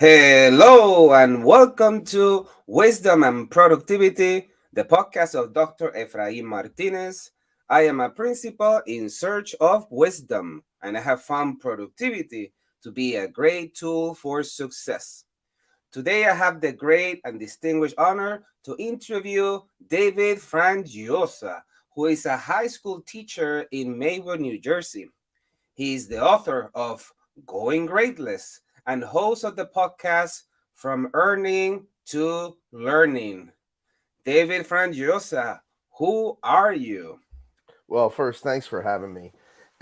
Hello and welcome to Wisdom and Productivity, the podcast of Dr. Efraim Martinez. I am a principal in search of wisdom, and I have found productivity to be a great tool for success. Today, I have the great and distinguished honor to interview David Frangiosa, who is a high school teacher in Maywood, New Jersey. He is the author of Going Gradeless and host of the podcast From Earning to Learning. David Frangiosa, who are you? Well, first, thanks for having me.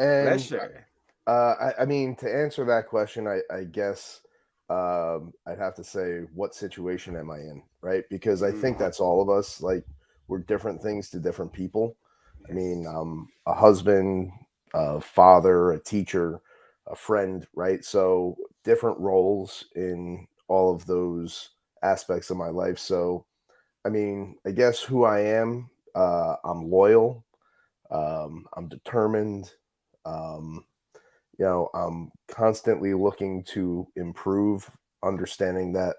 And Pleasure. I mean, to answer that question, I guess I'd have to say, what situation am I in, right? Because I think Mm, that's all of us. Like, we're different things to different people. I mean, yes. a husband, a father, a teacher, a friend, right? So different roles in all of those aspects of my life. So, I mean, I guess who I am, I'm loyal. I'm determined. Um, I'm constantly looking to improve, understanding that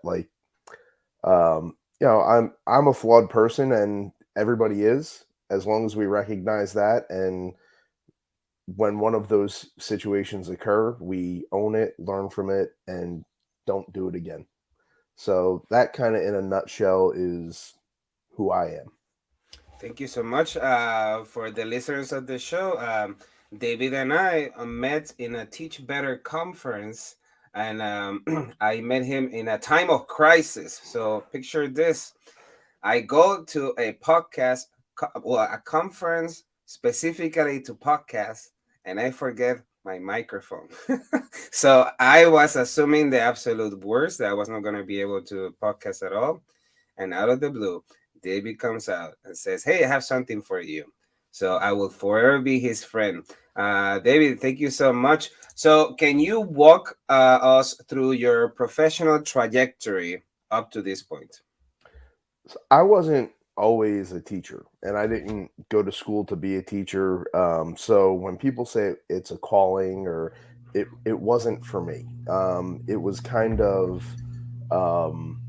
I'm a flawed person, and everybody is. As long as we recognize that, and when one of those situations occur, we own it, learn from it, and don't do it again. So that kind of, in a nutshell, is who I am. Thank you so much for the listeners of the show. David and I met in a Teach Better conference, and I met him in a time of crisis. So picture this: I go to a podcast, well, a conference specifically to podcasts, and I forget my microphone. So I was assuming the absolute worst, that I was not going to be able to podcast at all. And out of the blue, David comes out and says, "Hey, I have something for you." So I will forever be his friend. David, thank you so much. So, can you walk us through your professional trajectory up to this point? So I wasn't always a teacher, and I didn't go to school to be a teacher. So when people say it's a calling, or it wasn't for me. It was kind of um,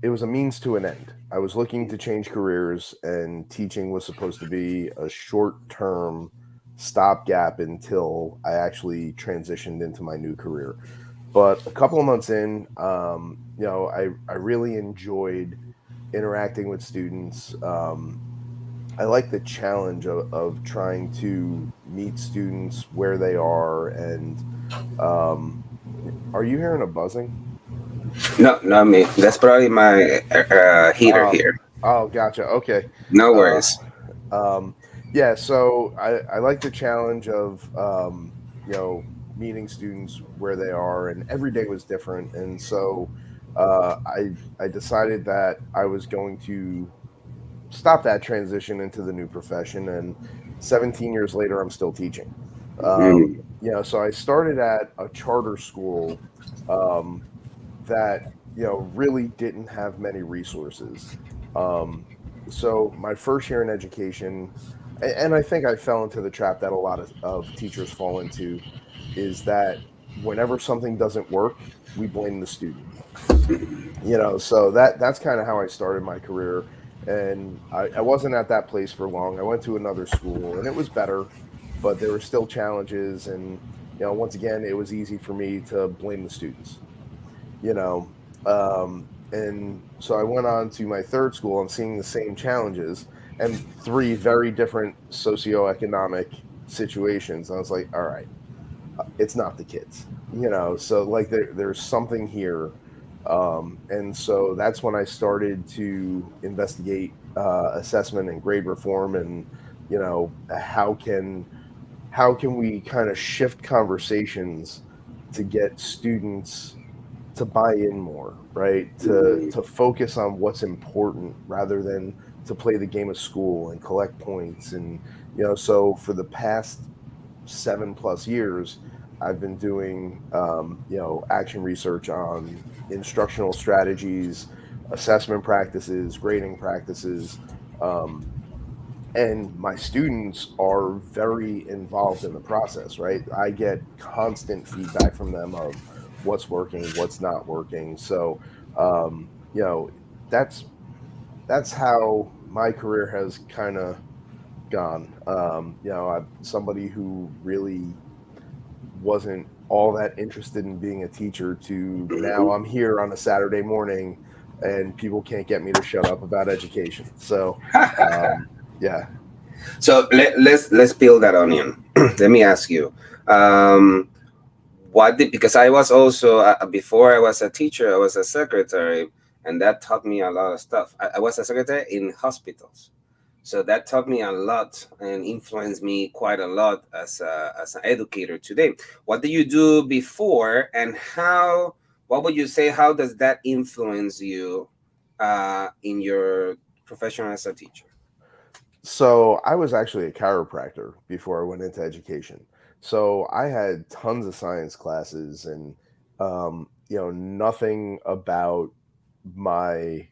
it was a means to an end. I was looking to change careers, and teaching was supposed to be a short term stopgap until I actually transitioned into my new career. But a couple of months in, I really enjoyed interacting with students. I like the challenge of trying to meet students where they are. And um, are you hearing a buzzing? No, not me. That's probably my heater Oh, here. oh, gotcha. Okay. No Uh, worries. um, yeah. So I like the challenge of meeting students where they are, and every day was different. And so I decided that I was going to stop that transition into the new profession. And 17 years later, I'm still teaching. Mm, So I started at a charter school um, that really didn't have many resources. Um, so my first year in education, and I think I fell into the trap that a lot of teachers fall into, is that whenever something doesn't work, we blame the student. So that's kind of how I started my career. And I wasn't at that place for long. I went to another school, and it was better, but there were still challenges. And once again, it was easy for me to blame the students. you know and so I went on to my third school. I'm seeing the same challenges, and three very different socioeconomic situations. I was like, all right, it's not the kids. So like there's something here. And so that's when I started to investigate assessment and grade reform. And how can we kind of shift conversations to get students to buy in more, right? To mm, to focus on what's important rather than to play the game of school and collect points. And so for the past 7+ years, I've been doing action research on instructional strategies, assessment practices, grading practices. Um, and my students are very involved in the process, right? I get constant feedback from them of what's working, what's not working. So, you know, that's that's how my career has kind of gone. I'm somebody who really wasn't all that interested in being a teacher to now I'm here on a Saturday morning and people can't get me to shut up about education. So, um, yeah. So let's peel that onion. Let me ask you, um, what did, because I was also before I was a teacher, I was a secretary, and that taught me a lot of stuff. I was a secretary in hospitals, so that taught me a lot and influenced me quite a lot as an educator today. What did you do before, and how? What would you say? How does that influence you in your profession as a teacher? So I was actually a chiropractor before I went into education. So I had tons of science classes and nothing about my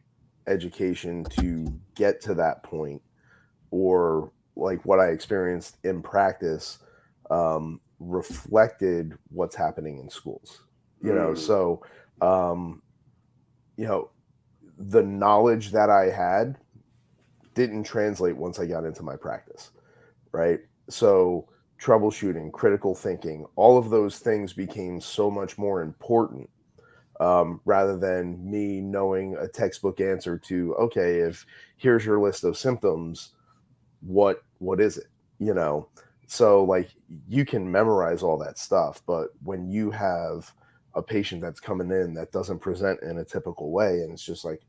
education to get to that point or like what I experienced in practice reflected what's happening in schools. You know, Mm, so um, you know, the knowledge that I had didn't translate once I got into my practice, right? So troubleshooting, critical thinking, all of those things became so much more important rather than me knowing a textbook answer to okay, if here's your list of symptoms, what is it? You know, so like you can memorize all that stuff, but when you have a patient that's coming in that doesn't present in a typical way, and it's just like,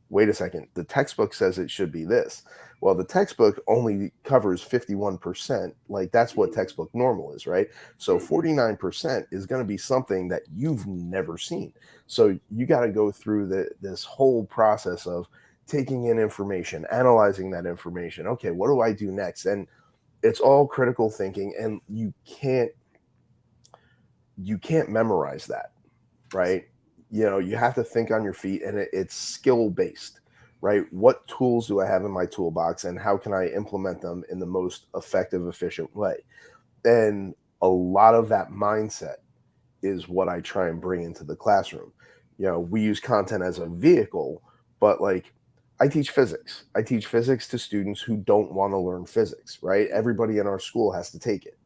wait a second, the textbook says it should be this. Well, the textbook only covers 51%. Like that's what mm, textbook normal is, right? So mhm. 49% is going to be something that you've never seen. So you got to go through this whole process of taking in information, analyzing that information. Okay, what do I do next? And it's all critical thinking, and you can't memorize that, right? You have to think on your feet, and it's skill based, right? What tools do I have in my toolbox, and how can I implement them in the most effective, efficient way? And a lot of that mindset is what I try and bring into the classroom. We use content as a vehicle, but like I teach physics. I teach physics to students who don't want to learn physics, right? Everybody in our school has to take it.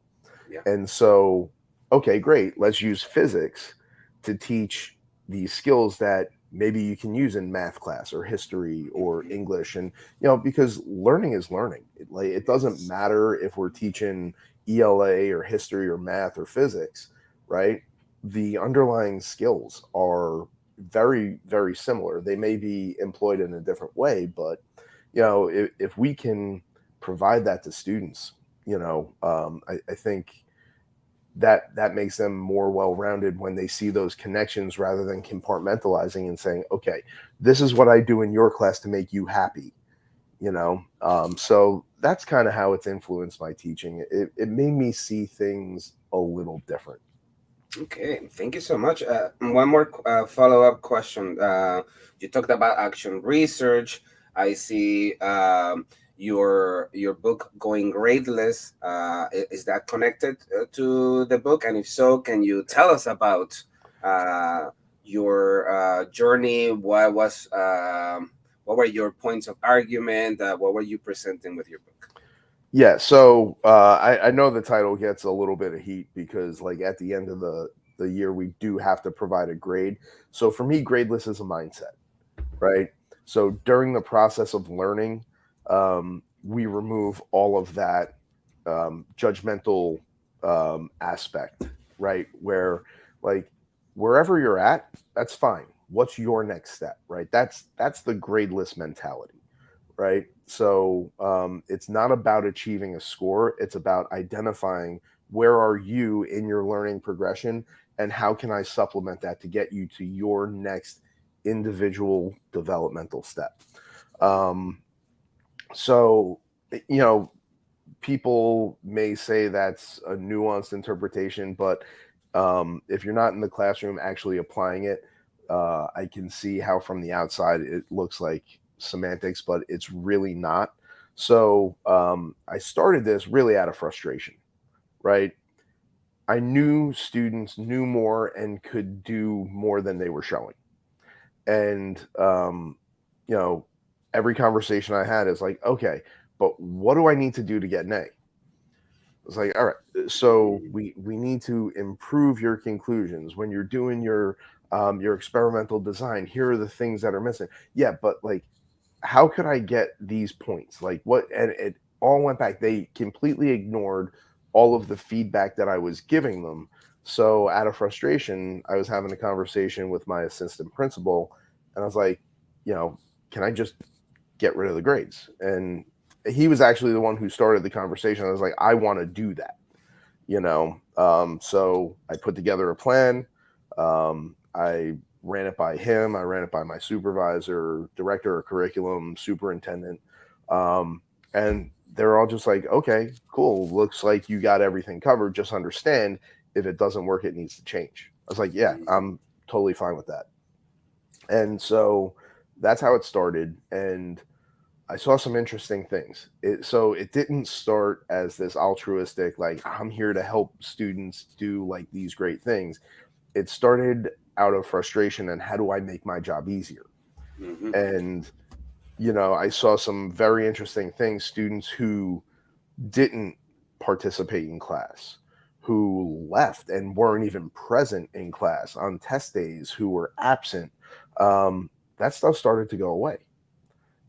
Yeah. And so, okay, great. Let's use physics to teach these skills that maybe you can use in math class or history or Mhm. English. And, because learning is learning. It doesn't Yes. matter if we're teaching ELA or history or math or physics, right? The underlying skills are very, very similar. They may be employed in a different way, but, if we can provide that to students, I think that makes them more well-rounded when they see those connections rather than compartmentalizing and saying, okay, this is what I do in your class to make you happy. So that's kind of how it's influenced my teaching. It made me see things a little different. Okay, thank you so much. One more follow-up question. You talked about action research. I see your book Going Gradeless. Is that connected to the book? And if so, can you tell us about uh, your journey? What were your points of argument? What were you presenting with your book? Yeah, so I know the title gets a little bit of heat because, like, at the end of the year, we do have to provide a grade. So for me, gradeless is a mindset, right? So during the process of learning, we remove all of that judgmental aspect, right? Where like wherever you're at, that's fine. What's your next step, right? That's the gradeless mentality, right? So it's not about achieving a score. It's about identifying where are you in your learning progression and how can I supplement that to get you to your next individual developmental step. Um, so, you know, people may say that's a nuanced interpretation, but if you're not in the classroom actually applying it, I can see how from the outside it looks like semantics, but it's really not. So I started this really out of frustration, right? I knew students knew more and could do more than they were showing. And you know, every conversation I had is like, okay, but what do I need to do to get an A? It's like, all right, so Mm. we need to improve your conclusions when you're doing your experimental design. Here are the things that are missing. Yeah, but like, how could I get these points? Like, what? And it all went back. They completely ignored all of the feedback that I was giving them. So, out of frustration, I was having a conversation with my assistant principal, and I was like, you know, can I just get rid of the grades? And he was actually the one who started the conversation. I was like, I want to do that, you know. So I put together a plan. I ran it by him. I ran it by my supervisor, director of curriculum, superintendent, um, and they're all just like, okay, cool. Looks like you got everything covered. Just understand if it doesn't work, it needs to change. I was like, yeah, Mhm. I'm totally fine with that. And so that's how it started. And I saw some interesting things. So it didn't start as this altruistic, like, I'm here to help students do like these great things. It started out of frustration and how do I make my job easier? Mhm. And, I saw some very interesting things. Students who didn't participate in class, who left and weren't even present in class on test days, who were absent, that stuff started to go away.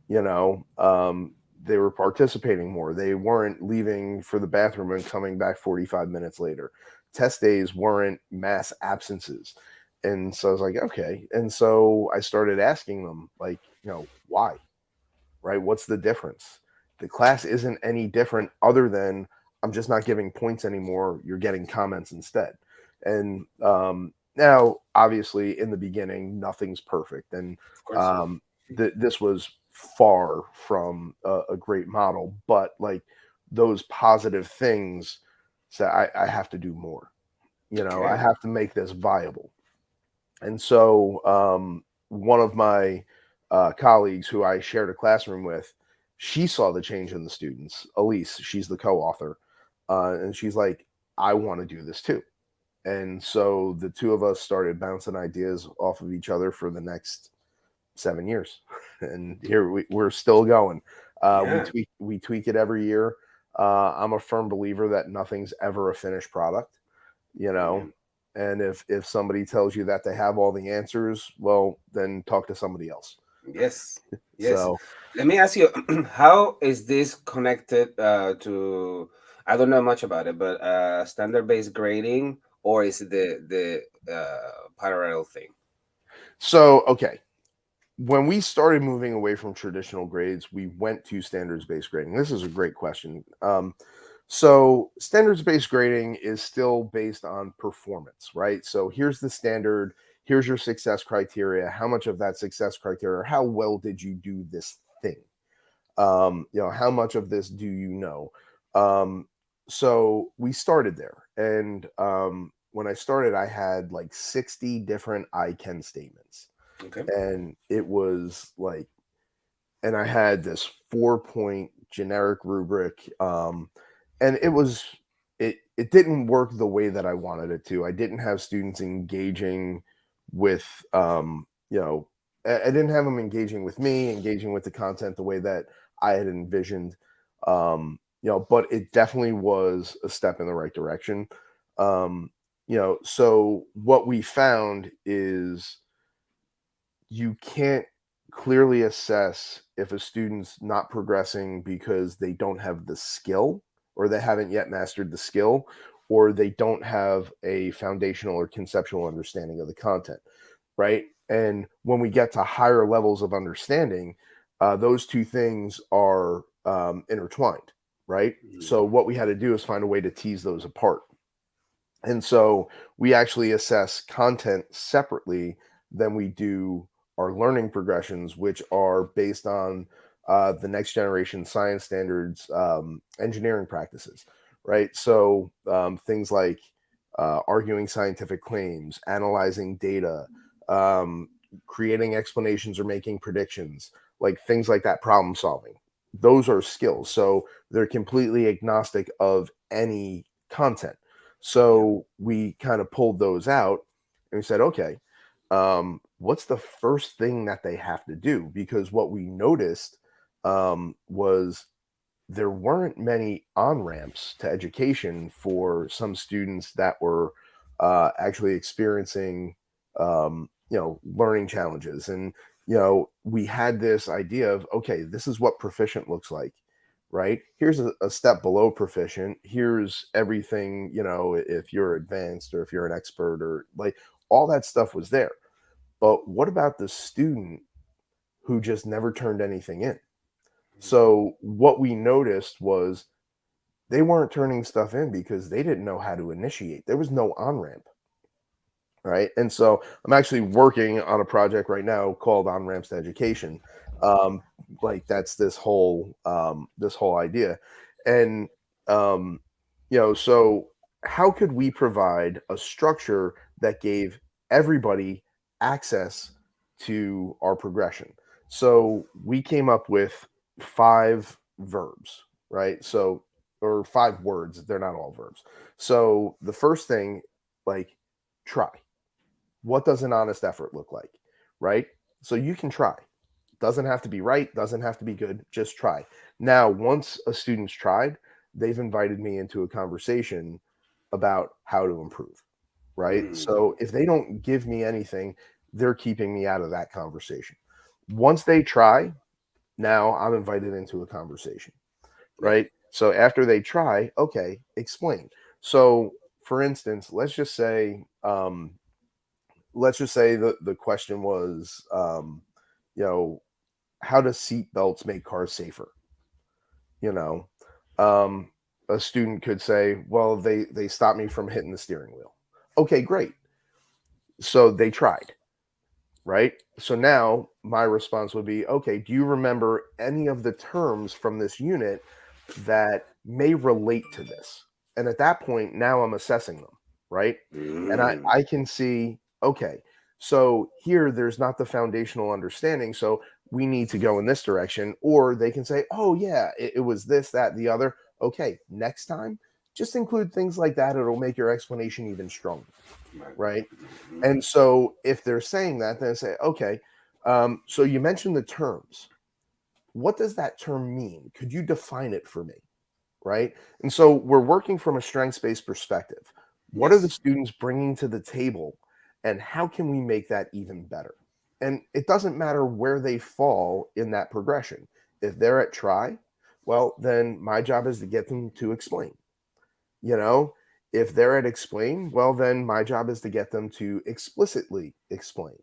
you know they were participating more. They weren't leaving for the bathroom and coming back 45 minutes later. Test days weren't mass absences. And so I was like, okay. And so I started asking them, like, why? Right? What's the difference? The class isn't any different other than I'm just not giving points anymore. You're getting comments instead. And now, obviously, in the beginning, nothing's perfect. And Of course. um, this was far from a great model, but like those positive things, so I have to do more. I Okay. have to make this viable. And so one of my colleagues who I shared a classroom with, she saw the change in the students. Elise, she's the co-author, and she's like, I want to do this too. And so the two of us started bouncing ideas off of each other for the next 7 years, and here we're still going. We Yeah. tweak it every year. I'm a firm believer that nothing's ever a finished product, you know. Amen. And if somebody tells you that they have all the answers, well, then talk to somebody else. Yes. Yes. So Let me ask you, how is this connected to? I don't know much about it, but standard-based grading, or is it the parallel thing? okay, when we started moving away from traditional grades, we went to standards based grading. This is a great question. So, standards based grading is still based on performance, right? So, here's the standard, here's your success criteria. How much of that success criteria, how well did you do this thing? How much of this do you know? Um, so, we started there. And when I started, I had like 60 different I can statements. Okay. And it was like, and I had this 4 point generic rubric, and it didn't work the way that I wanted it to. I didn't have students engaging with, I didn't have them engaging with me, engaging with the content the way that I had envisioned. But it definitely was a step in the right direction. So what we found is you can't clearly assess if a student's not progressing because they don't have the skill, or they haven't yet mastered the skill, or they don't have a foundational or conceptual understanding of the content, right? And when we get to higher levels of understanding, those two things are intertwined, right? So Mhm. what we had to do is find a way to tease those apart. And so we actually assess content separately than we do our learning progressions, which are based on the next generation science standards, engineering practices, right? So things like arguing scientific claims, analyzing data, um, creating explanations or making predictions, like things like that, problem solving. Those are skills. So they're completely agnostic of any content. Yeah. So we kind of pulled those out and we said, okay, what's the first thing that they have to do? Because what we noticed was there weren't many on ramps to education for some students that were actually experiencing, learning challenges. And, we had this idea of, okay, this is what proficient looks like, right? Here's a step below proficient. Here's everything, if you're advanced or if you're an expert or like all that stuff was there. But what about the student who just never turned anything in? So what we noticed was they weren't turning stuff in because they didn't know how to initiate. There was no on ramp, right? And so I'm actually working on a project right now called On Ramps to Education. Um, like that's this whole idea, and um, so how could we provide a structure that gave everybody access to our progression? So we came up with 5 verbs, right? So or 5 words. They're not all verbs. So the first thing, like try, what does an honest effort look like, right? So you can try. Doesn't have to be right, doesn't have to be good, just try. Now, once a student's tried, they've invited me into a conversation about how to improve, right? Mm. So if they don't give me anything, they're keeping me out of that conversation. Once they try, now I'm invited into a conversation, Yeah. right? So after they try, okay, explain. So for instance, let's just say the question was, you know, how does seat belts make cars safer? You know, um, a student could say, well, they stop me from hitting the steering wheel. Okay, great. So they tried, right? So now my response would be, okay, do you remember any of the terms from this unit that may relate to this? And at that point, now I'm assessing them, right? And I, Mm. I can see, okay, so here there's not the foundational understanding. So we need to go in this direction. Or they can say, oh, yeah, it was this, that, the other. Okay, next time, just include things like that. It'll make your explanation even stronger, Right. right? Mhm. And so if they're saying that, then I say, okay, so you mentioned the terms. What does that term mean? Could you define it for me? Right. And so we're working from a strengths based perspective. What are the Yes. students bringing to the table? And how can we make that even better? And it doesn't matter where they fall in that progression. If they're at try, well, then my job is to get them to explain. You know, if they're at explain, well, then my job is to get them to explicitly explain.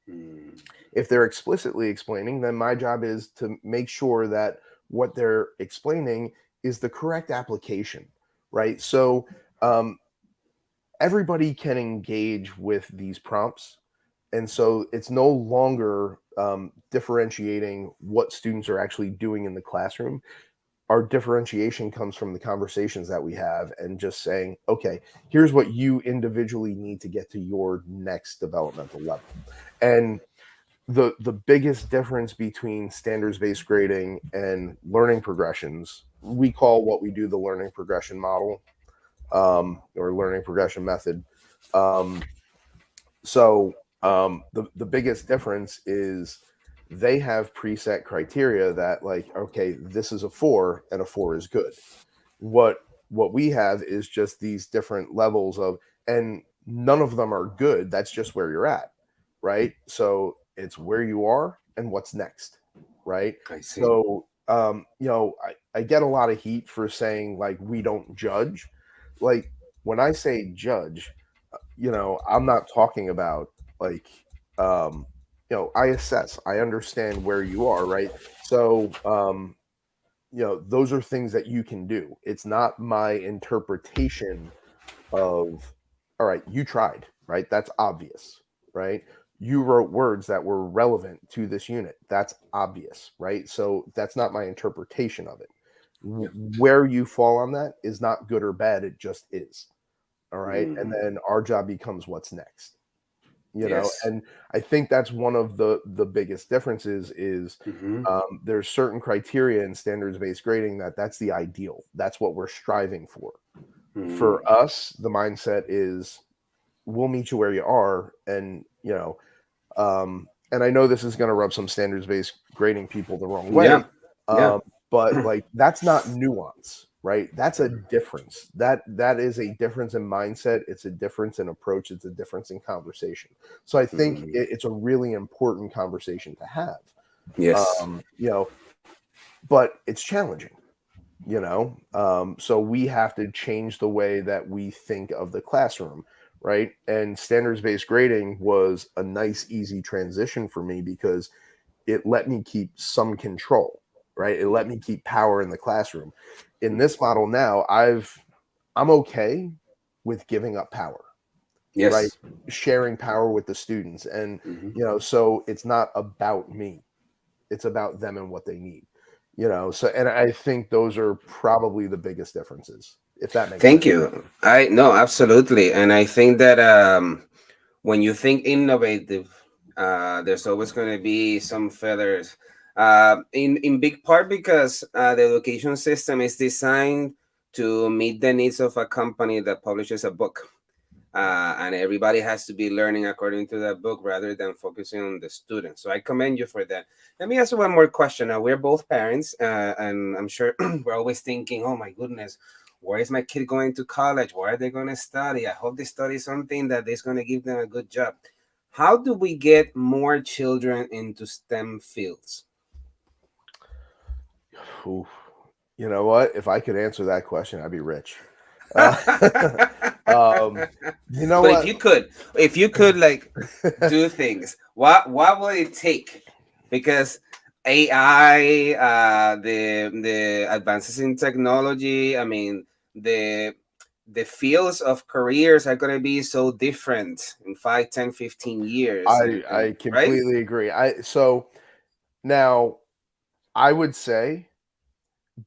Mm. If they're explicitly explaining, then my job is to make sure that what they're explaining is the correct application, right? So um, everybody can engage with these prompts. And so it's no longer differentiating what students are actually doing in the classroom. Our differentiation comes from the conversations that we have and just saying, okay, here's what you individually need to get to your next developmental level. And the biggest difference between standards based grading and learning progressions, we call what we do the learning progression model, or learning progression method. Um, so the biggest difference is they have preset criteria that, like, okay, this is a 4 and a 4 is good. What we have is just these different levels of, and none of them are good. That's just where you're at, right? So it's where you are and what's next, right? I see. So I get a lot of heat for saying like we don't judge. Like when I say judge, I'm not talking about like, I assess, I understand where you are, right? So those are things that you can do. It's not my interpretation of, all right, you tried, right? That's obvious, right? You wrote words that were relevant to this unit. That's obvious, right? So that's not my interpretation of it. Yeah. Where you fall on that is not good or bad. It just is. All right. And Mm. then our job becomes what's next. Yes. And I think that's one of the biggest differences is, Hmm. there's certain criteria in standards based grading that's the ideal. That's what we're striving for, For Mm. us, the mindset is we'll meet you where you are, and and I know this is going to rub some standards based grading people the wrong Yeah. way, Yeah. um, but like that's not nuance, right? That's a difference. That is a difference in mindset. It's a difference in approach. It's a difference in conversation. So I think Mm. it's a really important conversation to have. Yes. But it's challenging. So we have to change the way that we think of the classroom, right? And standards based grading was a nice easy transition for me because it let me keep some control, right? It let me keep power in the classroom. In this model now, I'm okay with giving up power, right? Yes. Sharing power with the students, and Mhm. so it's not about me, it's about them and what they need. So, and I think those are probably the biggest differences, if that makes sense. Thank you. I no, absolutely, and I think that when you think innovative, there's always going to be some failures. In big part because the education system is designed to meet the needs of a company that publishes a book, and everybody has to be learning according to that book rather than focusing on the student. So I commend you for that. Let me ask you one more question. Now we're both parents, and I'm sure we're always thinking, "Oh my goodness, where is my kid going to college? Where are they going to study? I hope they study something that is going to give them a good job." How do we get more children into STEM fields? Oof. You know what? If I could answer that question, I'd be rich. Uh, um, you know But what? if you could like do things, what will it take? Because AI, the advances in technology, I mean, the the fields of careers are going to be so different in 5, 10, 15 years, and I right. completely agree. So now I would say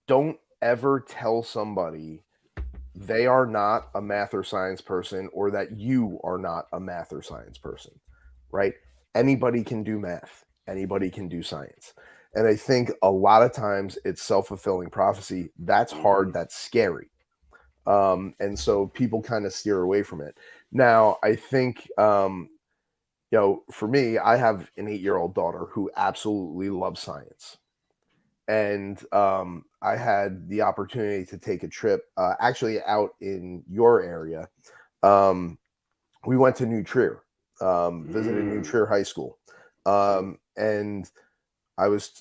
don't ever tell somebody they are not a math or science person or that you are not a math or science person, right? Anybody can do math, anybody can do science. And I think a lot of times it's self fulfilling prophecy. That's hard, Mhm. that's scary. And so people kind of steer away from it. Now, I think, for me, I have an 8-year-old daughter who absolutely loves science. And I had the opportunity to take a trip, actually out in your area. Um, we went to New Trier, visited New Mm. Trier High School, and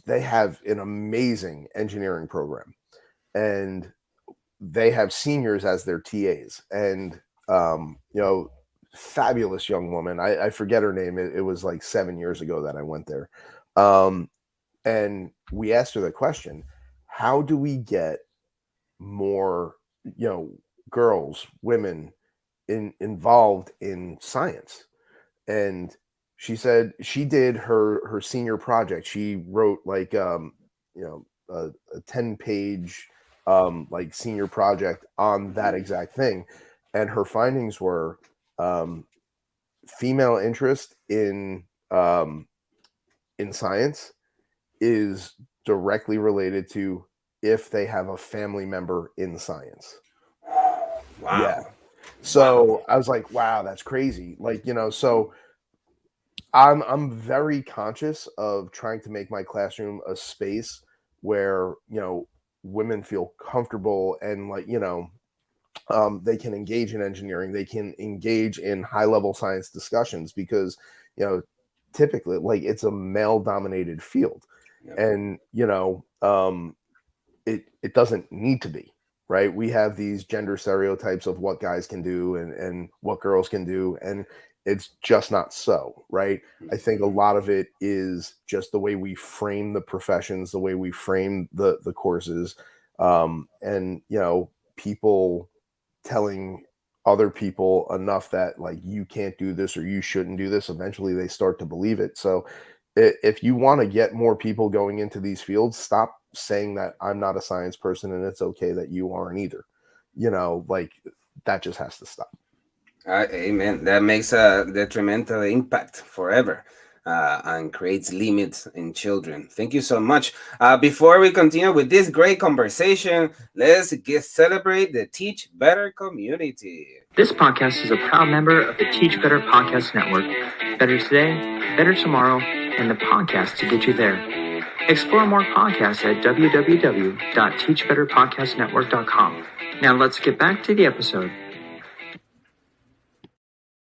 they have an amazing engineering program, and they have seniors as their TAs, and fabulous young woman. I forget her name. It was like 7 years ago that I went there. Um, and we asked her the question, how do we get more, you know, girls, women involved in science? And she said she did her senior project. She wrote like you know a 10-page like senior project on that Mhm. exact thing, and her findings were um, female interest um, in science is directly related to if they have a family member in science. Yeah. Wow. Wow. So I was like, wow, that's crazy. Like, so I'm very conscious of trying to make my classroom a space where, women feel comfortable and like, they can engage in engineering, they can engage in high level science discussions because, you know, typically like it's a male dominated field. Yep. And, it doesn't need to be, right? We have these gender stereotypes of what guys can do and what girls can do, and it's just not so, right? I think a Mhm. lot of it is just the way we frame the professions, the way we frame the courses, and people telling other people enough that like you can't do this or you shouldn't do this, eventually they start to believe it. So if you want to get more people going into these fields, stop saying that I'm not a science person and it's okay that you aren't either. Like that just has to stop. Amen. That makes a detrimental impact forever. and creates limits in children. Thank you so much. Before we continue with this great conversation, let's celebrate the Teach Better community. This podcast is a proud member of the Teach Better Podcast Network. Better today, better tomorrow, and the podcast to get you there. Explore more podcasts at www.teachbetterpodcastnetwork.com. Now let's get back to the episode.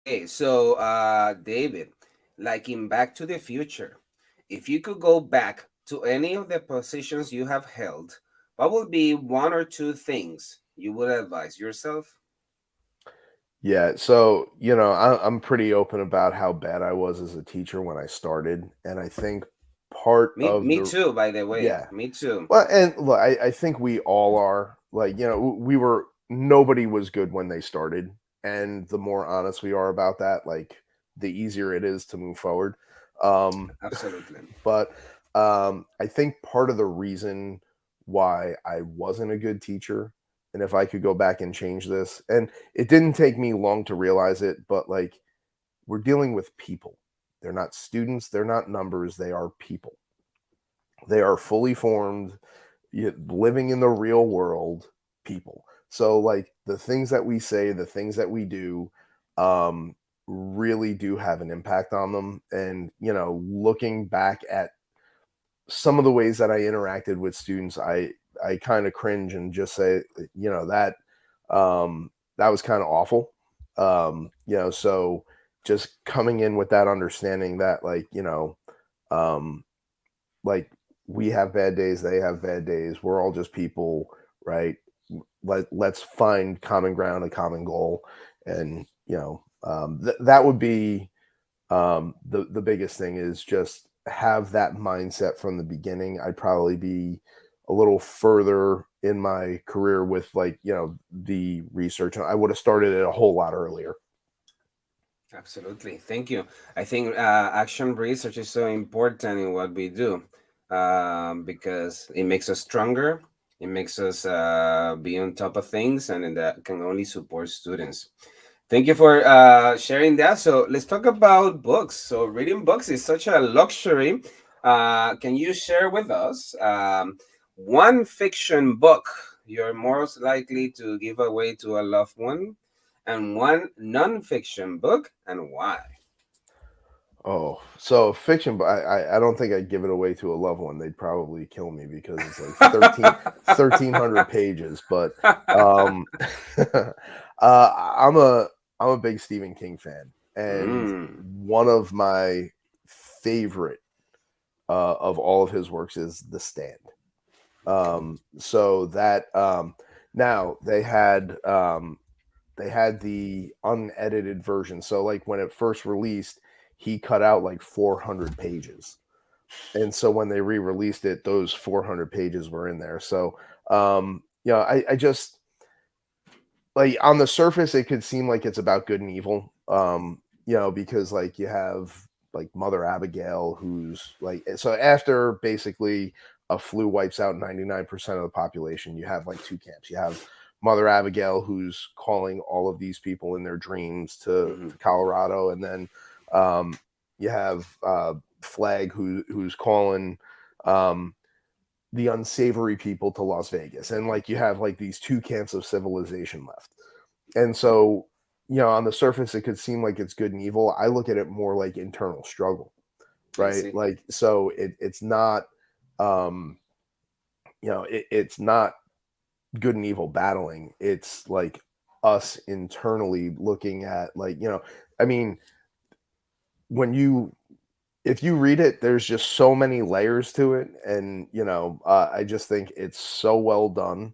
Okay, so David, like in Back to the Future, if you could go back to any of the positions you have held, what would be one or two things you would advise yourself? Yeah, so I'm pretty open about how bad I was as a teacher when I started, and I think part Me, of me the too. By the way, yeah, me too. well, and look, I think we all are like we were nobody was good when they started, and the more honest we are about that, like the easier it is to move forward. Um, Absolutely. but I think part of the reason why I wasn't a good teacher, and if I could go back and change this, and it didn't take me long to realize it, but like we're dealing with people. They're not students, they're not numbers, they are people. They are fully formed, living in the real world people. So like the things that we say, the things that we do, um, really do have an impact on them. And looking back at some of the ways that I interacted with students, I kind of cringe and just say, that that was kind of awful. So just coming in with that understanding that um, like we have bad days, they have bad days, we're all just people, right? Let's find common ground, a common goal, and that would be the biggest thing is just have that mindset from the beginning. I'd probably be a little further in my career with the research. I would have started it a whole lot earlier. Absolutely. Thank you. I think action research is so important in what we do because it makes us stronger. It makes us be on top of things, and that can only support students. Thank you for sharing that. So let's talk about books. So reading books is such a luxury. Can you share with us one fiction book you're most likely to give away to a loved one, and one non-fiction book, and why? Oh, so fiction, but I don't think I'd give it away to a loved one. They'd probably kill me because it's like 1,300 pages. But um, I'm a big Stephen King fan, and Mm, one of my favorite of all of his works is The Stand. So that now they had the unedited version. So like when it first released, he cut out like 400 pages. And so when they re-released it, those 400 pages were in there. So I just like on the surface it could seem like it's about good and evil. Because like you have like Mother Abigail who's like so after basically a flu wipes out 99% of the population, you have like two camps. You have Mother Abigail who's calling all of these people in their dreams mhm, to Colorado, and then you have Flag who's calling um, the unsavory people to Las Vegas, and like you have like these two camps of civilization left. And so on the surface it could seem like it's good and evil. I look at it more like internal struggle, I right? see. Like so it's not um it's not good and evil battling. It's like us internally looking at like I mean when you if you read it, there's just so many layers to it, and I just think it's so well done.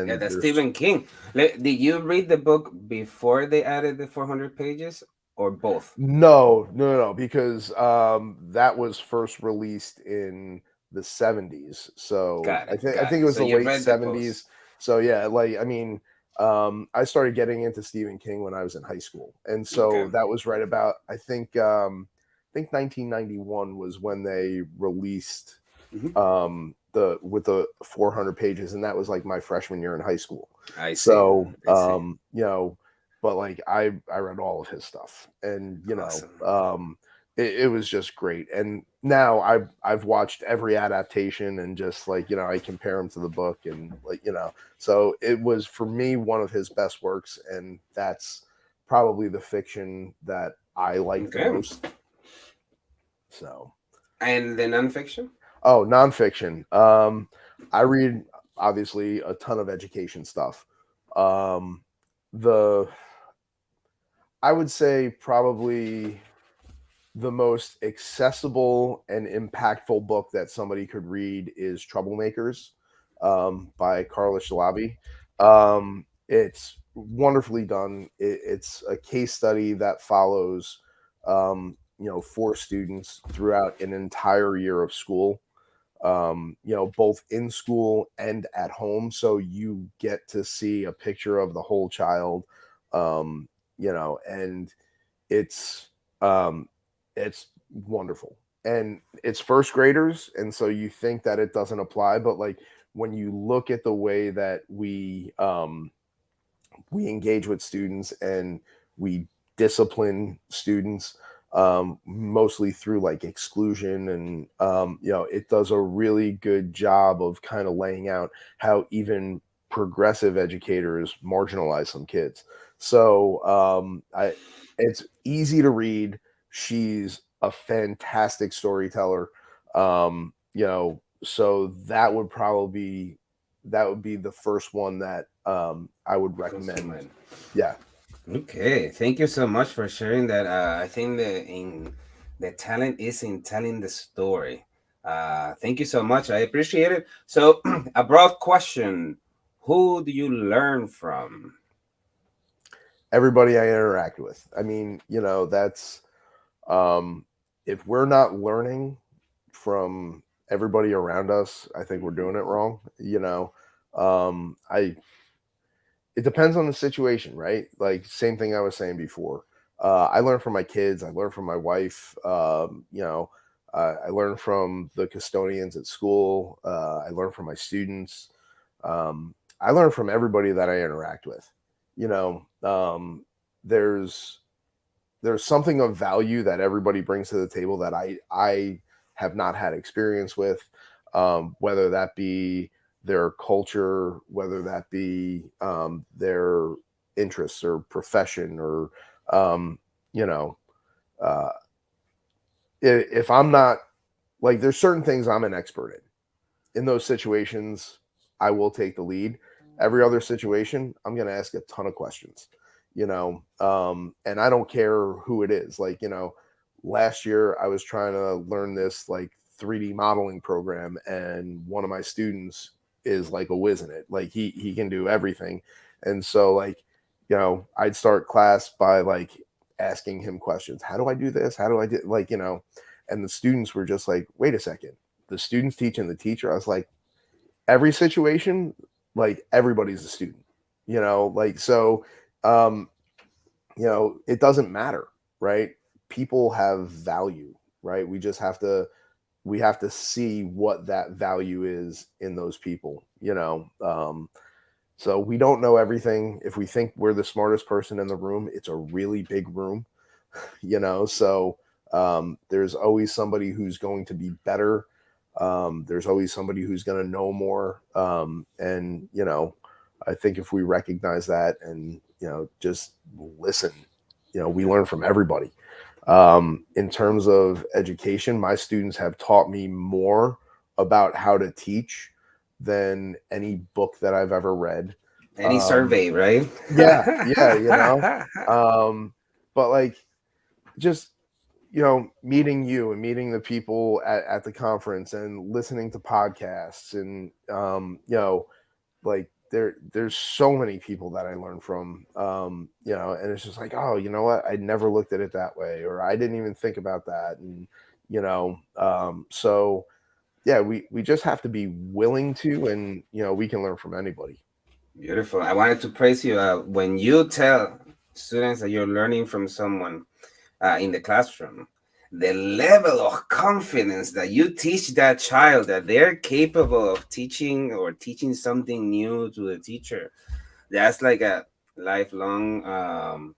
Yeah, And that's there's Stephen King. Did you read the book before they added the 400 pages, or both? no, because that was first released in the 70s. So Got it, I got think it it. was So the you late read the 70s. post. So yeah, like I mean, I started getting into Stephen King when I was in high school, and Okay. so that was right about I think 1991 was when they released Hmm. the with the 400 pages, and that was like my freshman year in high school. I see. So I see. but like I read all of his stuff, and Awesome. it was just great. And now I've watched every adaptation and just like I compare them to the book and so it was for me one of his best works, and that's probably the fiction that I like the Okay. most. So And the nonfiction? oh, nonfiction. I read obviously a ton of education stuff. Um, the I would say probably the most accessible and impactful book that somebody could read is Troublemakers by Carla Shalabi. It's wonderfully done. It's a case study that follows, four students throughout an entire year of school, both in school and at home. So you get to see a picture of the whole child, and it's um, it's wonderful. And it's first graders, and so you think that it doesn't apply, but like when you look at the way that we engage with students and we discipline students, mostly through like exclusion, and it does a really good job of kind of laying out how even progressive educators marginalize some kids. So I it's easy to read. She's a fantastic storyteller. So that would be the first one that I would Comes to recommend. mind. Yeah, Okay, thank you so much for sharing that. I think the talent is in telling the story. Thank you so much. I appreciate it. So, a broad question: who do you learn from? everybody I interact with. I mean, that's um, if we're not learning from everybody around us, I think we're doing it wrong. I it depends on the situation, right? Like same thing I was saying before. I learn from my kids. I learn from my wife. I learn from the custodians at school. I learn from my students. I learn from everybody that I interact with. You know, there's there's something of value that everybody brings to the table that I have not had experience with, whether that be their culture, whether that be their interests or profession, or um, you know, uh, if I'm not like, there's certain things I'm an expert in those situations, I will take the lead. Every other situation, I'm going to ask a ton of questions, and I don't care who it is. Like, last year I was trying to learn this like 3D modeling program, and one of my students is like a whiz in it. Like he can do everything. And so like, I'd start class by like asking him questions. How do I do this? How do I do like, and the students were just like, wait a second, the students teaching the teacher. I was like, every situation, like everybody's a student, like so. Um, it doesn't matter, right? People have value, right? We have to see what that value is in those people, so we don't know everything. If we think we're the smartest person in the room, it's a really big room, so there's always somebody who's going to be better. There's always somebody who's going to know more, and I think if we recognize that and just listen, we learn from everybody. In terms of education, my students have taught me more about how to teach than any book that I've ever read. Any um, survey, right? yeah, yeah, um, but like, just meeting you and meeting the people at the conference and listening to podcasts, and like there's so many people that I learn from, and it's just like, oh, you know what, I never looked at it that way, or I didn't even think about that. And so yeah, we just have to be willing to, and we can learn from anybody. Beautiful. I wanted to praise you when you tell students that you're learning from someone in the classroom. The level of confidence that you teach that child that they're capable of teaching or teaching something new to the teacher, that's like a lifelong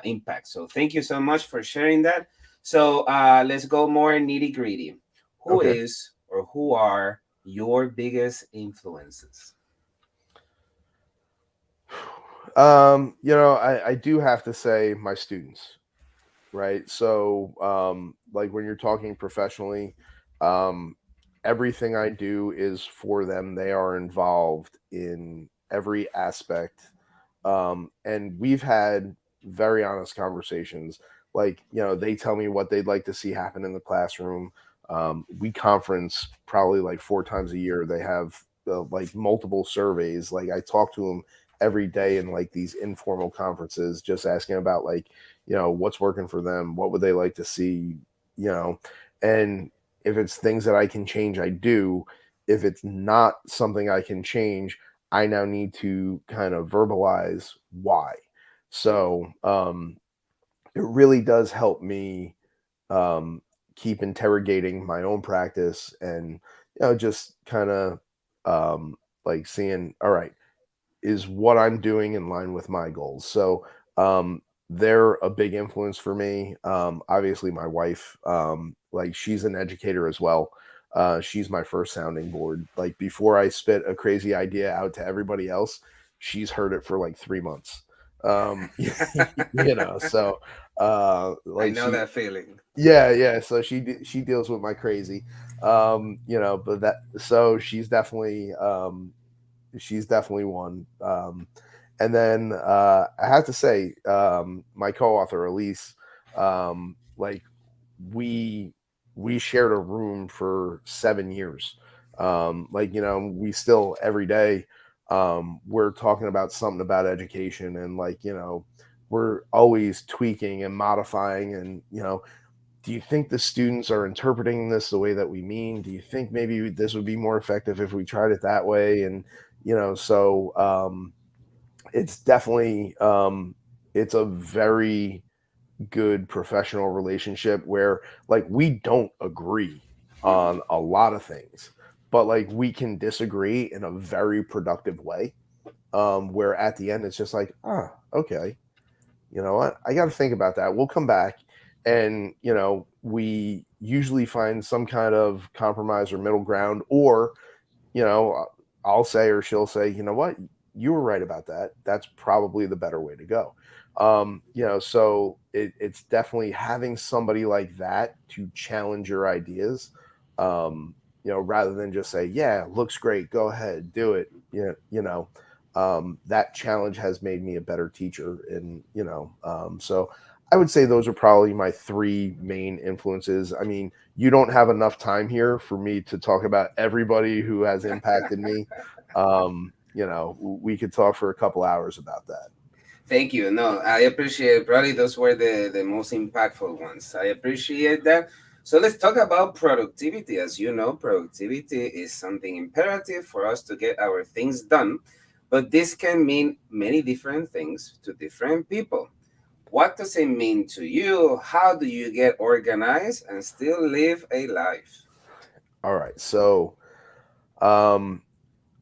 impact. So thank you so much for sharing that. So let's go more nitty gritty. Who Okay. is or who are your biggest influences? I do have to say my students, right? So, like when you're talking professionally, um, everything I do is for them. They are involved in every aspect. And we've had very honest conversations. Like, they tell me what they'd like to see happen in the classroom. We conference probably like 4 times a year. They have like multiple surveys. Like, I talk to them every day in like these informal conferences, just asking about like, what's working for them, what would they like to see, you know, and if it's things that I can change, I do. If it's not something I can change, I now need to kind of verbalize why. So it really does help me um, keep interrogating my own practice and, just kind of like seeing, all right, is what I'm doing in line with my goals? So um, they're a big influence for me. Obviously, my wife, like she's an educator as well. She's my first sounding board. Like before I spit a crazy idea out to everybody else, she's heard it for like 3 months. So I like know she, that feeling. yeah, yeah. So she deals with my crazy, but that so she's definitely one. And then I have to say, my co-author Elise, like we we shared a room for 7 years. Like we still every day we're talking about something about education, and like we're always tweaking and modifying, and do you think the students are interpreting this the way that we mean? Do you think maybe this would be more effective if we tried it that way? And so it's definitely it's a very good professional relationship where like we don't agree Mhm. on a lot of things, but like we can disagree in a very productive way. Where at the end it's just like, okay, you know what? I got to think about that. We'll come back, and we usually find some kind of compromise or middle ground, or you know, I'll say or she'll say, you know what, you were right about that. That's probably the better way to go. So it's definitely having somebody like that to challenge your ideas, rather than just say, yeah, looks great, go ahead, do it. That challenge has made me a better teacher. And, so I would say those are probably my three main influences. I mean, you don't have enough time here for me to talk about everybody who has impacted me. We could talk for a couple hours about that. Thank you. No, I appreciate. Probably those were the most impactful ones. I appreciate that. So let's talk about productivity. As you know, productivity is something imperative for us to get our things done, but this can mean many different things to different people. What does it mean to you? How do you get organized and still live a life? All right. So um,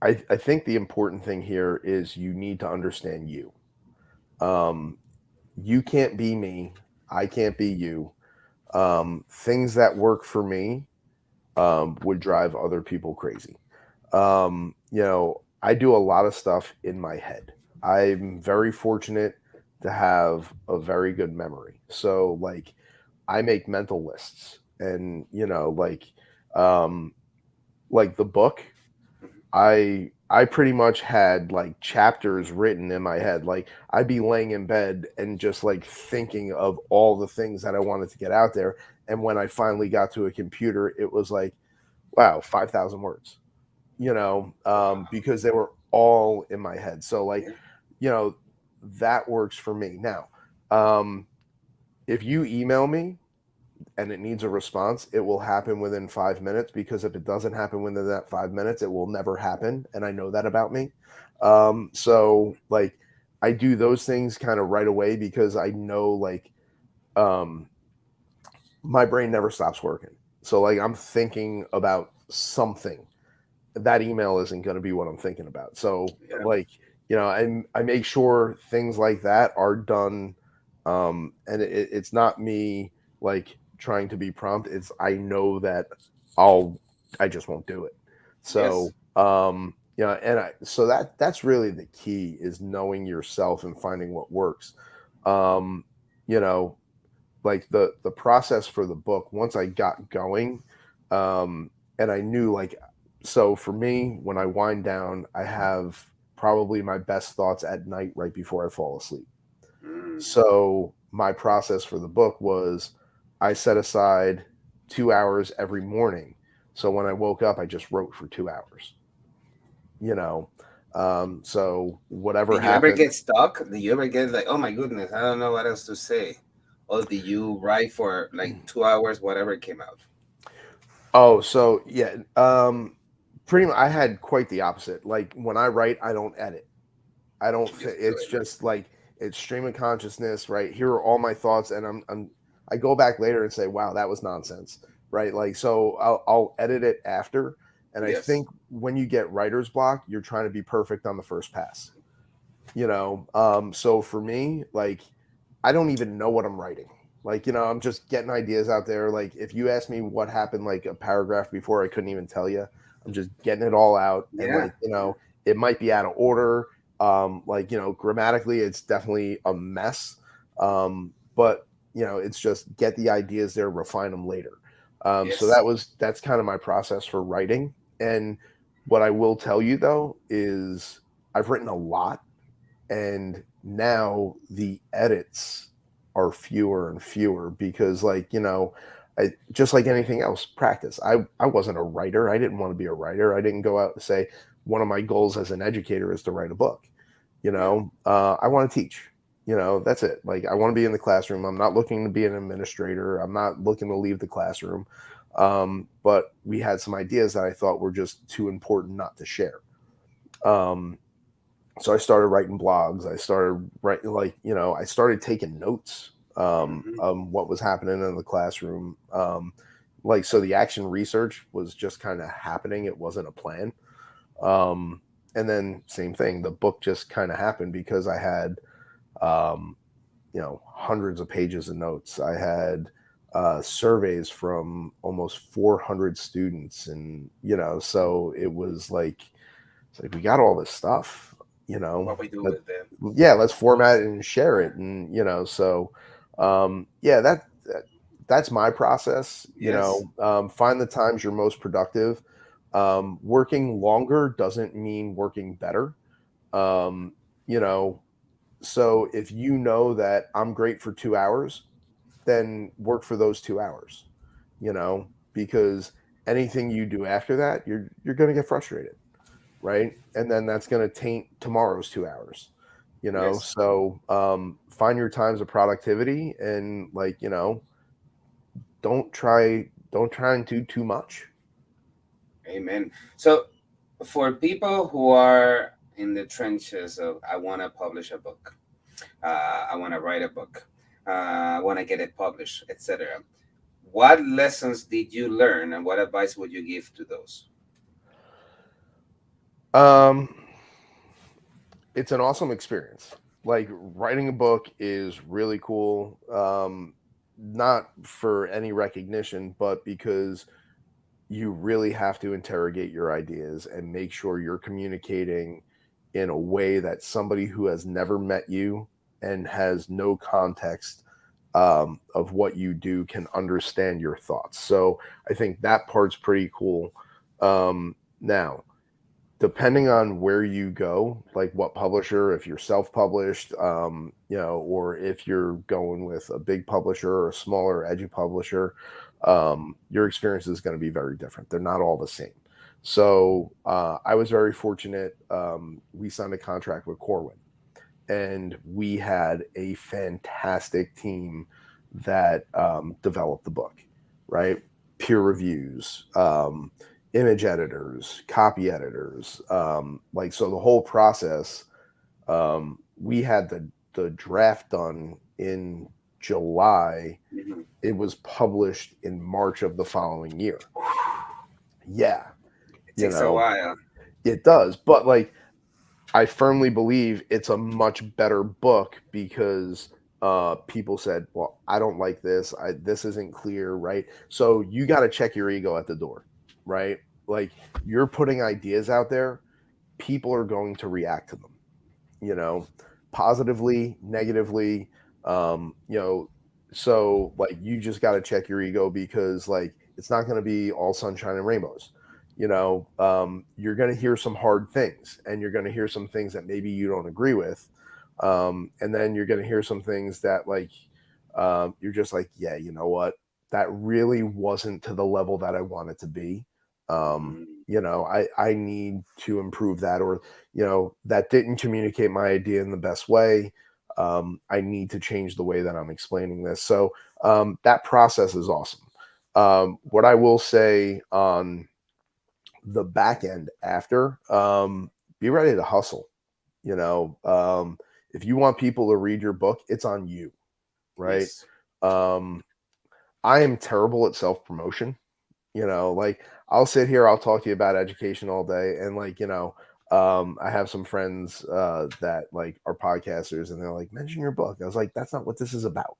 I think the important thing here is you need to understand you. Um, you can't be me. I can't be you. Things that work for me would drive other people crazy. I do a lot of stuff in my head. I'm very fortunate to have a very good memory. So, like, I make mental lists, and um, like the book, I pretty much had like chapters written in my head. Like I'd be laying in bed and just like thinking of all the things that I wanted to get out there. And when I finally got to a computer, it was like, wow, 5,000 words, Wow. because they were all in my head. So like, Yeah. you know, that works for me. Now, um, if you email me and it needs a response, it will happen within 5 minutes, because if it doesn't happen within that 5 minutes, it will never happen. And I know that about me. So like I do those things kind of right away, because I know like um my brain never stops working. So like I'm thinking about something. That email isn't going to be what I'm thinking about. So Yeah. like, I make sure things like that are done. And it's not me like trying to be prompt. It's I know that I'll I just won't do it. So Yes. and so that's really the key is knowing yourself and finding what works. Um, you know, like the process for the book once I got going, and I knew like so for me when I wind down, I have probably my best thoughts at night right before I fall asleep. Mm. So my process for the book was I set aside 2 hours every morning. So when I woke up, I just wrote for 2 hours, you know. So whatever Did you ever happened. get stuck? Did you ever get like, oh my goodness, I don't know what else to say? Or did you write for like 2 hours, whatever came out? Oh, so yeah, pretty much I had quite the opposite. Like when I write, I don't edit. I don't. Just do It's it. just like it's stream of consciousness, right? Here are all my thoughts, and I go back later and say, "Wow, that was nonsense," right? Like so, I'll edit it after, and I Yes. think when you get writer's block, you're trying to be perfect on the first pass, So for me, like I don't even know what I'm writing. Like I'm just getting ideas out there. Like if you ask me what happened, like a paragraph before, I couldn't even tell you. I'm just getting it all out, and Yeah. it might be out of order. Grammatically, it's definitely a mess. But it's just get the ideas there, refine them later. So Yes. that's kind of my process for writing. And what I will tell you though is I've written a lot, and now the edits are fewer and fewer because just like anything else, practice. I wasn't a writer. I didn't want to be a writer. I didn't go out and say one of my goals as an educator is to write a book. Yeah. I want to teach. That's it. Like I want to be in the classroom. I'm not looking to be an administrator. I'm not looking to leave the classroom. But we had some ideas that I thought were just too important not to share. um, so I started writing blogs. I started writing, I started taking notes Hmm. on what was happening in the classroom. So the action research was just kind of happening. It wasn't a plan. Um, and then same thing, the book just kind of happened because I had, hundreds of pages of notes. I had surveys from almost 400 students. And, so it's like we got all this stuff, What we do but with them. yeah, let's format it and share it. And so yeah, that's my process. Yes. Find the times you're most productive. Working longer doesn't mean working better. um, you know so if you know that I'm great for 2 hours, then work for those 2 hours, because anything you do after that, you're going to get frustrated, right? And then that's going to taint tomorrow's 2 hours. Yes. So find your times of productivity, and don't try and do too much. Amen. So, for people who are in the trenches of, I want to publish a book, I want to write a book, I want to get it published, etc. What lessons did you learn, and what advice would you give to those? um it's an awesome experience. Like writing a book is really cool. Not for any recognition, but because you really have to interrogate your ideas and make sure you're communicating in a way that somebody who has never met you and has no context of what you do can understand your thoughts. So I think that part's pretty cool. Now, depending on where you go, like what publisher, if you're self-published, or if you're going with a big publisher or a smaller edu publisher, your experience is going to be very different. They're not all the same. So I was very fortunate. We signed a contract with Corwin, and we had a fantastic team that developed the book, right? Peer reviews, image editors, copy editors, so the whole process. We had the draft done in July. Mhm. It was published in March of the following year. Yeah, It you takes a know, while. it does, but I firmly believe it's a much better book because people said, well, I don't like this. This isn't clear, right? So you got to check your ego at the door, right? Like, you're putting ideas out there, people are going to react to them, you know, positively, negatively, you know, so like you just got to check your ego, because like it's not going to be all sunshine and rainbows. You're going to hear some hard things, and you're going to hear some things that maybe you don't agree with, and then you're going to hear some things that like you're just like, yeah, you know what, that really wasn't to the level that I want it to be. Mm, I need to improve that, or that didn't communicate my idea in the best way. I need to change the way that I'm explaining this. So that process is awesome. What I will say on the back end after, be ready to hustle. you know um, if you want people to read your book, it's on you, right? yes. um, I am terrible at self promotion. Like, I'll sit here, I'll talk to you about education all day, and like, I have some friends that like are podcasters, and they're like, mention your book. I was like, that's not what this is about.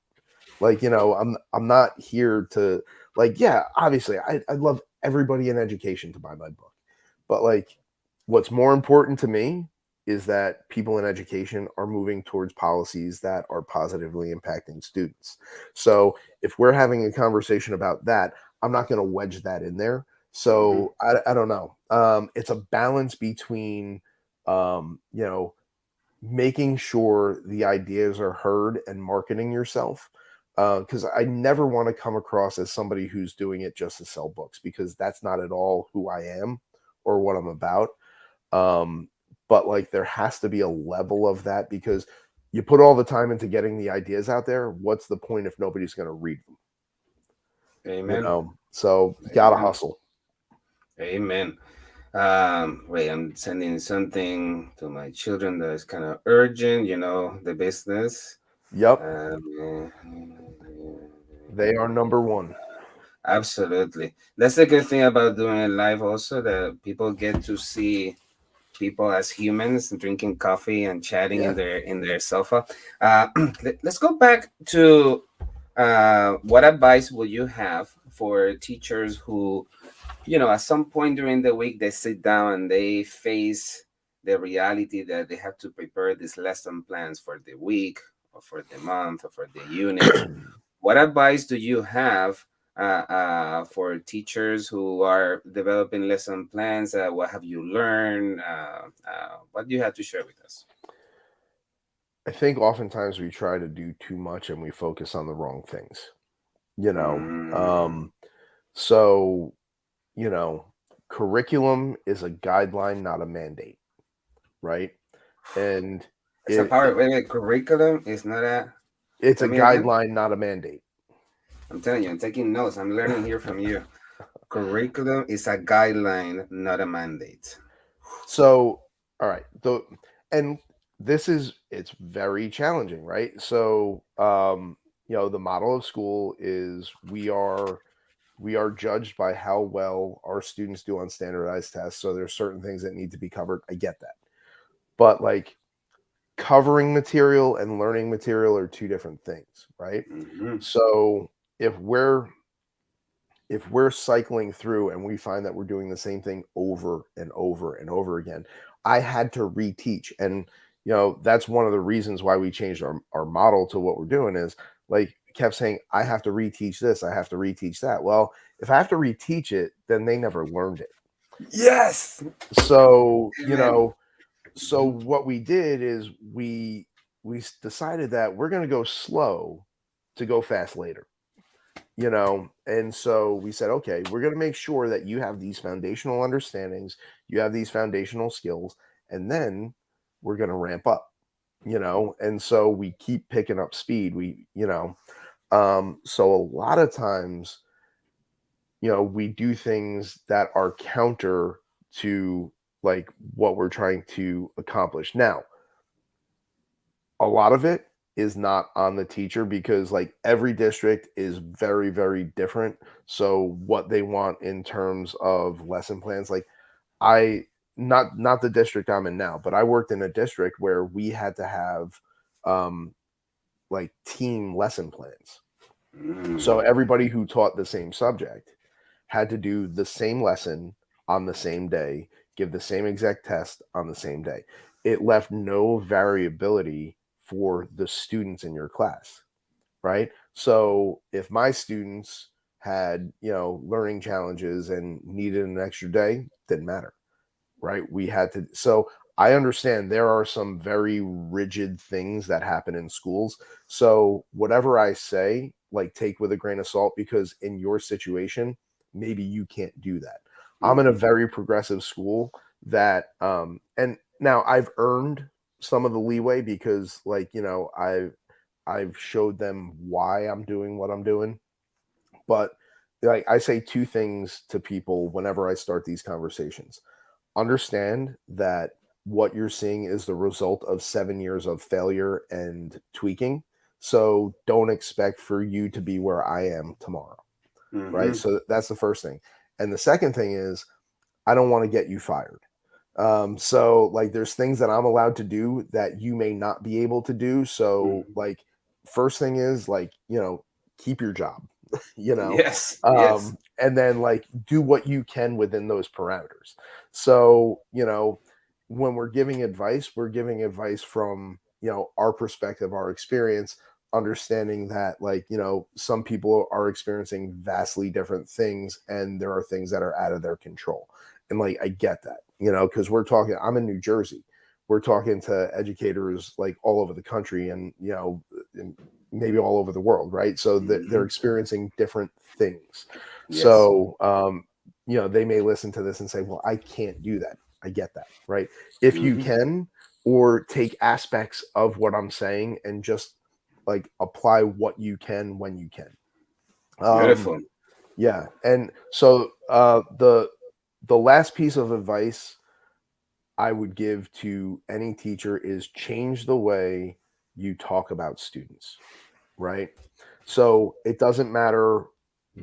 Like, I'm not here to, like, yeah, obviously I love everybody in education to buy my book, but like, what's more important to me is that people in education are moving towards policies that are positively impacting students. So if we're having a conversation about that, I'm not going to wedge that in there. Hmm. So I don't know. It's a balance between, um, you know, making sure the ideas are heard and marketing yourself. Because I never want to come across as somebody who's doing it just to sell books, because that's not at all who I am or what I'm about. Um, but like, there has to be a level of that, because you put all the time into getting the ideas out there. What's the point if nobody's going to read them? Amen. So gotta Amen. hustle. Amen. Wait, I'm sending something to my children that is kind of urgent, the business. Yep, Um, they are number one. Absolutely. That's the good thing about doing it live also, that people get to see people as humans drinking coffee and chatting Yeah. in their sofa. Uh, let's go back to what advice would you have for teachers who, at some point during the week, they sit down and they face the reality that they have to prepare these lesson plans for the week or for the month or for the unit. What advice do you have for teachers who are developing lesson plans? What have you learned? What do you have to share with us? I think oftentimes we try to do too much and we focus on the wrong things. You know, Mm, um, so you know, curriculum is a guideline, not a mandate, right? And it's a power. Wait, wait, curriculum is not a. it's Tell a me again. guideline, not a mandate. I'm telling you, I'm taking notes. I'm learning here from you. Curriculum is a guideline, not a mandate. So, all right, and it's very challenging, right? So, the model of school is we are judged by how well our students do on standardized tests. So there's certain things that need to be covered. I get that. But like, covering material and learning material are two different things, right? Hmm. So if we're if we're cycling through and we find that we're doing the same thing over and over and over again, I had to reteach. And that's one of the reasons why we changed our model to what we're doing, is like, kept saying, I have to reteach this, I have to reteach that. Well, if I have to reteach it, then they never learned it. Yes. So, Amen. so what we did is we decided that we're going to go slow to go fast later. And so we said, okay, we're going to make sure that you have these foundational understandings, you have these foundational skills, and then we're going to ramp up. And so we keep picking up speed. So a lot of times, we do things that are counter to like what we're trying to accomplish. Now, a lot of it is not on the teacher, because like every district is very, very different. So what they want in terms of lesson plans, like, I not the district I'm in now, but I worked in a district where we had to have um like team lesson plans. So Mm. everybody who taught the same subject had to do the same lesson on the same day, give the same exact test on the same day. It left no variability for the students in your class, right? So if my students had, learning challenges and needed an extra day, didn't matter, right? We had to. So I understand there are some very rigid things that happen in schools. So whatever I say, like take with a grain of salt, because in your situation, maybe you can't do that. I'm in a Mhm. very progressive school that, and now I've earned some of the leeway because, like, I've showed them why I'm doing what I'm doing. But like I say two things to people whenever I start these conversations. Understand that what you're seeing is the result of 7 years of failure and tweaking. So don't expect for you to be where I am tomorrow. Right. Mhm. So that's the first thing. And the second thing is, I don't want to get you fired. So like there's things that I'm allowed to do that you may not be able to do. So Mhm. like first thing is like, keep your job, you know, Yes. Yes. and then like do what you can within those parameters. So, when we're giving advice from, our perspective, our experience, understanding that like, some people are experiencing vastly different things and there are things that are out of their control. And like I get that, because I'm in New Jersey. We're talking to educators like all over the country and and maybe all over the world, right? So they're Mhm. experiencing different things. Yes. So they may listen to this and say, well, I can't do that. I get that, right? If you Mhm. can, or take aspects of what I'm saying and just like apply what you can when you can. um Beautiful. yeah, and so the last piece of advice I would give to any teacher is change the way you talk about students, right? So it doesn't matter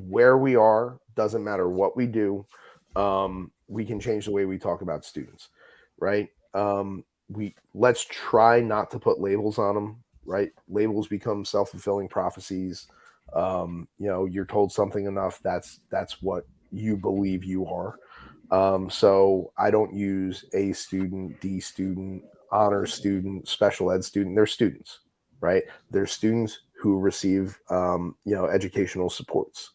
where we are, doesn't matter what we do. We can change the way we talk about students, right? We Let's try not to put labels on them, right? Labels become self-fulfilling prophecies. You're told something enough, that's what you believe you are. So I don't use A student, D student, honor student, special ed student. They're students, right? They're students who receive, educational supports.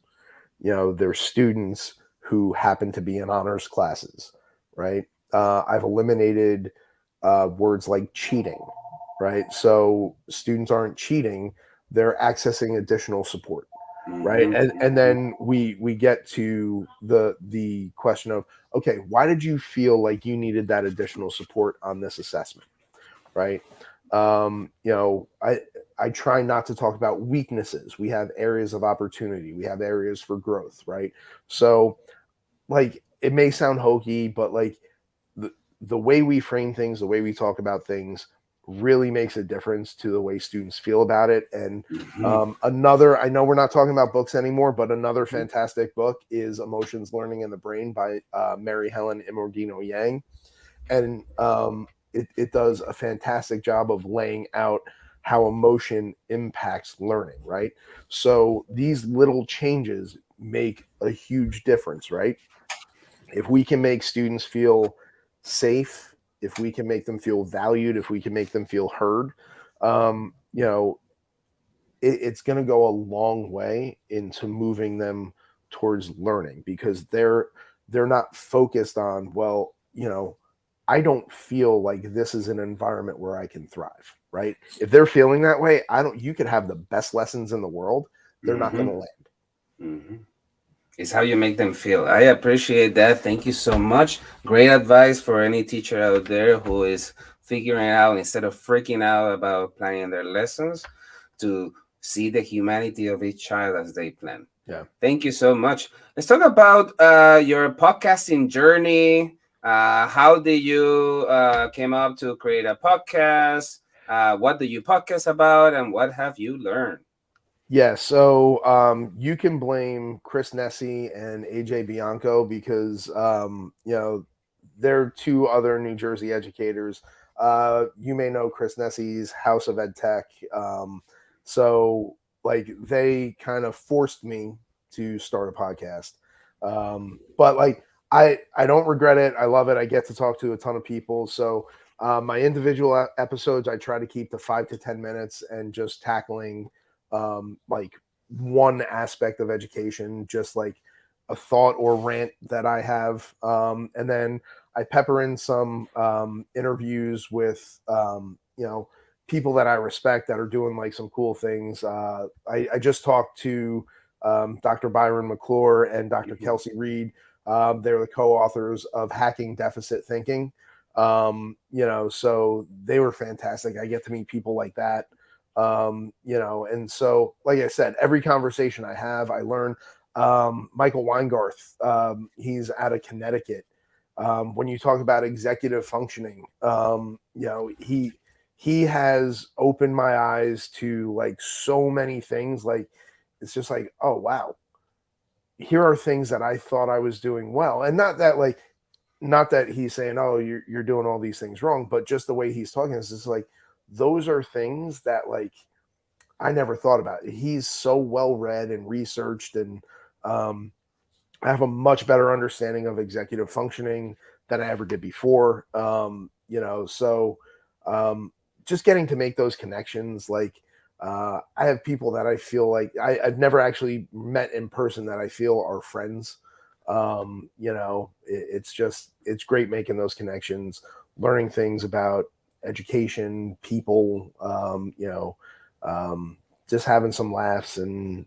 They're students who happen to be in honors classes, right? I've eliminated words like cheating, right? So students aren't cheating; they're accessing additional support, right? Mhm. And Mhm. then we get to the question of, okay, why did you feel like you needed that additional support on this assessment, right? I try not to talk about weaknesses. We have areas of opportunity, we have areas for growth, right? So like it may sound hokey, but like the the way we frame things, the way we talk about things really makes a difference to the way students feel about it. And Mhm. another, I know we're not talking about books anymore, but another fantastic book is Emotions, Learning, and the Brain by Mary Helen Immordino Yang. And it does a fantastic job of laying out how emotion impacts learning, right? So these little changes make a huge difference, right? If we can make students feel safe, if we can make them feel valued, if we can make them feel heard, um, you know, it's going to go a long way into moving them towards learning, because they're not focused on, well, I don't feel like this is an environment where I can thrive, right? If they're feeling that way, I don't you could have the best lessons in the world, they're not going Mhm. to land. Mhm. It's how you make them feel. I appreciate that. Thank you so much. Great advice for any teacher out there who is figuring out, instead of freaking out about planning their lessons, to see the humanity of each child as they plan. Yeah. Thank you so much. Let's talk about your podcasting journey. How did you came up to create a podcast? What do you podcast about, and what have you learned? Yeah, so you can blame Chris Nessie and AJ Bianco because they're two other New Jersey educators. You may know Chris Nessie's House of Ed Tech. So like they kind of forced me to start a podcast. But like I don't regret it. I love it. I get to talk to a ton of people. So my individual episodes, I try to keep to 5 to 10 minutes and just tackling like one aspect of education, just like a thought or rant that I have. And then I pepper in some interviews with, people that I respect that are doing like some cool things. I just talked to Dr. Byron McClure and Dr. Mhm. Kelsey Reed. They're the co-authors of Hacking Deficit Thinking. So they were fantastic. I get to meet people like that. And so, like I said, every conversation I have, I learn. Michael Weingarth, he's out of Connecticut. When you talk about executive functioning, he has opened my eyes to like so many things. Like it's just like, oh wow, here are things that I thought I was doing well, and not that he's saying, oh, you're doing all these things wrong, but just the way he's talking is just like those are things that like I never thought about. He's so well read and researched, and um, I have a much better understanding of executive functioning than I ever did before. So just getting to make those connections, like I have people that I feel like I've never actually met in person that I feel are friends. It's great making those connections, learning things about education, people, just having some laughs and,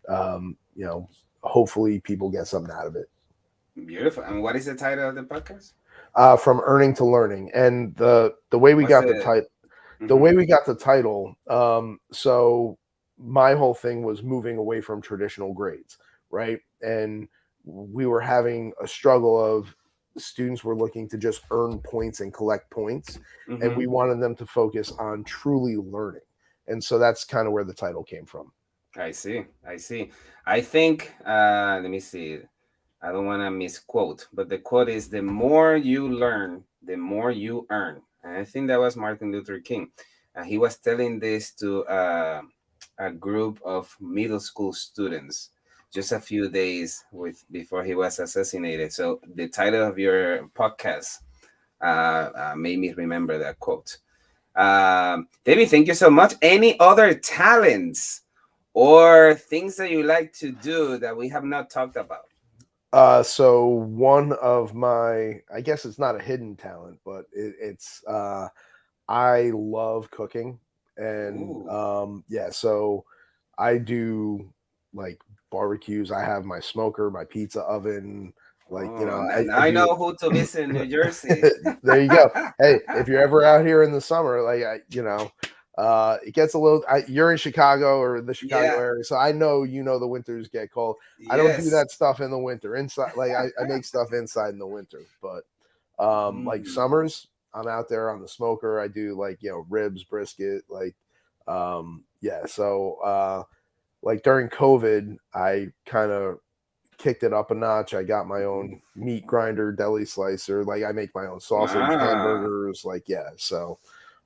hopefully people get something out of it. Beautiful. And what is the title of the podcast? From earning to learning, and the way we What's got the the? title, Mhm. so my whole thing was moving away from traditional grades, right? And we were having a struggle of students were looking to just earn points and collect points, and we Mhm. wanted them to focus on truly learning. And so that's kind of where the title came from. I see. I see. I think. Let me see. I don't want to misquote, but the quote is, "The more you learn, the more you earn." And I think that was Martin Luther King. He was telling this to a group of middle school students just a few days before he was assassinated. So the title of your podcast made me remember that quote. David, thank you so much. Any other talents or things that you like to do that we have not talked about? So one of my, I guess it's not a hidden talent, but it's I love cooking, and Ooh. so I do like barbecues. I have my smoker, my pizza oven. Like Oh, now I I do. know who to visit in New Jersey. There you go. Hey, if you're ever out here in the summer, like it gets a little. You're in Chicago or the Chicago Yeah. area, so I know the winters get cold. I don't do Yes. that stuff in the winter. Inside, like I make stuff inside in the winter, but like Mm. summers, I'm out there on the smoker. I do like ribs, brisket, like like during COVID, I kind of kicked it up a notch. I got my Mhm. own meat grinder, deli slicer. Like I make my own sausage, Ah. hamburgers. Like so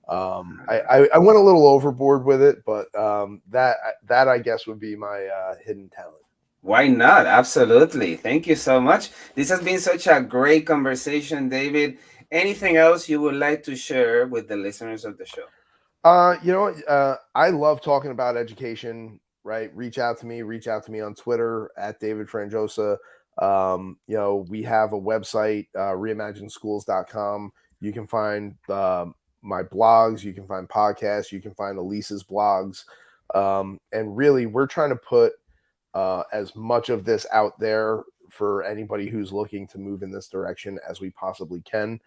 I went a little overboard with it, but that I guess would be my hidden talent. Why not? Absolutely. Thank you so much. This has been such a great conversation, David. Anything else you would like to share with the listeners of the show? I love talking about education, right? Reach out to me on Twitter at David Frangiosa. We have a website, reimagineschools.com. You can find my blogs, you can find podcasts, you can find Elise's blogs. And really, we're trying to put as much of this out there for anybody who's looking to move in this direction as we possibly can.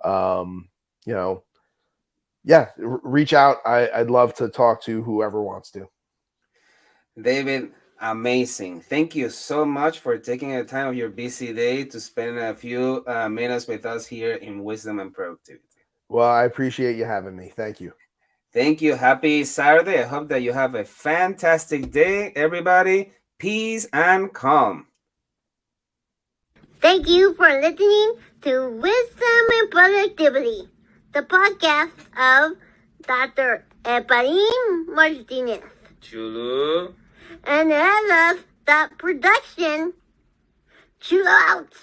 Um, you know, reach out. I'd love to talk to whoever wants to. David, amazing. Thank you so much for taking the time of your busy day to spend a few minutes with us here in Wisdom and Productivity. Well, I appreciate you having me. Thank you. Thank you. Happy Saturday. I hope that you have a fantastic day, everybody. Peace and calm. Thank you for listening to Wisdom and Productivity, the podcast of Dr. Eparim Martinez. Chulu. And I love that production. Chill out.